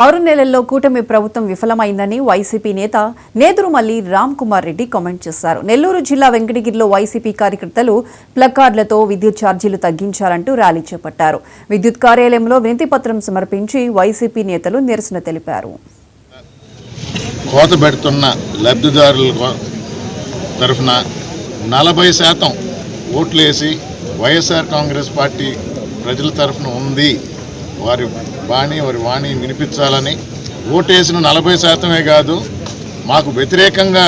6 నెలల్లో కూటమి ప్రభుత్వం విఫలమైందని వైసీపీ నేత నేదురుమల్లి రామ్ కుమార్ రెడ్డి కామెంట్ చేశారు. నెల్లూరు జిల్లా వెంకటగిరిలో వైసీపీ కార్యకర్తలు ప్లకార్డులతో విద్యుత్ ఛార్జీలు తగ్గించాలంటూ ర్యాలీ చేపట్టారు. విద్యుత్ కార్యాలయంలో వినతిపత్రం సమర్పించి వైసీపీ నేతలు నిరసన తెలిపారు. కోత పెడుతున్న లబ్ధిదారుల తరఫున 40% ఓట్లేసి వైఎస్ఆర్ కాంగ్రెస్ పార్టీ ప్రజల తరఫున ఉంది, వారి వాణి వినిపించాలని ఓటేసిన 40% కాదు, మాకు వ్యతిరేకంగా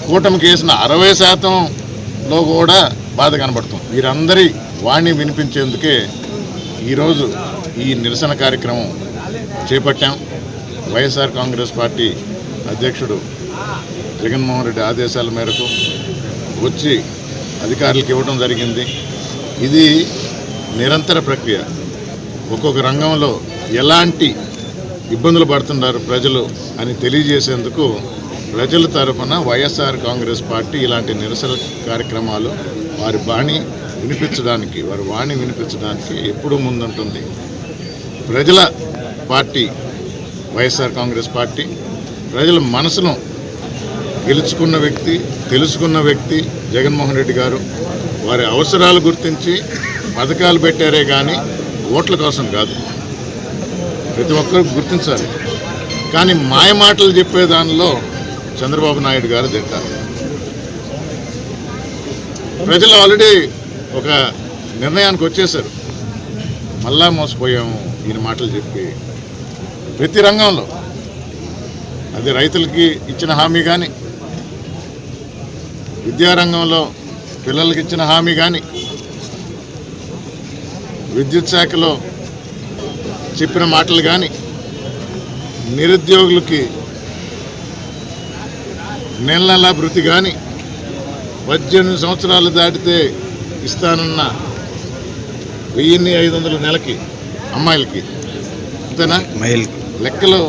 కూటమికి వేసిన 60%లో కూడా బాధ కనబడుతుంది. వీరందరి వాణి వినిపించేందుకే ఈరోజు ఈ నిరసన కార్యక్రమం చేపట్టాం. వైఎస్ఆర్ కాంగ్రెస్ పార్టీ అధ్యక్షుడు జగన్మోహన్ రెడ్డి ఆదేశాల మేరకు వచ్చి అధికారులకు ఇవ్వడం జరిగింది. ఇది నిరంతర ప్రక్రియ. ఒక్కొక్క రంగంలో ఎలాంటి ఇబ్బందులు పడుతున్నారు ప్రజలు అని తెలియజేసేందుకు ప్రజల తరఫున వైఎస్ఆర్ కాంగ్రెస్ పార్టీ ఇలాంటి నిరసన కార్యక్రమాలు వారి వాణి వినిపించడానికి ఎప్పుడూ ముందుంటుంది. ప్రజల పార్టీ వైఎస్ఆర్ కాంగ్రెస్ పార్టీ ప్రజల మనసును గెలుచుకున్న వ్యక్తి, తెలుసుకున్న వ్యక్తి జగన్మోహన్ రెడ్డి గారు. వారి అవసరాలు గుర్తించి పథకాలు పెట్టారే కానీ ఓట్ల కోసం కాదు. ప్రతి ఒక్కరు గుర్తించాలి. కానీ మాయ మాటలు చెప్పే దానిలో చంద్రబాబు నాయుడు గారు తింటారు. ప్రజలు ఆల్రెడీ ఒక నిర్ణయానికి వచ్చేశారు. మళ్ళా మోసపోయాము ఈయన మాటలు చెప్పి. ప్రతి రంగంలో అది రైతులకి ఇచ్చిన హామీ కానీ, విద్యారంగంలో పిల్లలకి ఇచ్చిన హామీ కానీ, విద్యుత్ శాఖలో చెప్పిన మాటలు కానీ, నిరుద్యోగులకి నెల భృతి కానీ, 18 సంవత్సరాలు దాటితే ఇస్తానన్న 1500 నెలకి అమ్మాయిలకి, అంతేనా లెక్కలో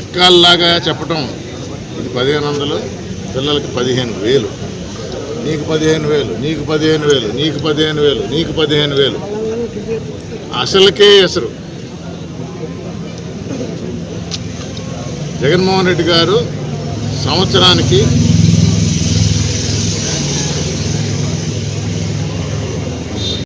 ఎక్కాల్లాగా చెప్పటం. ఇది 1500, పిల్లలకి 15,000, నీకు 15,000, నీకు 15,000, నీకు 15,000, నీకు 15,000. అసలుకే ఎసరు. జగన్మోహన్ రెడ్డి గారు సంవత్సరానికి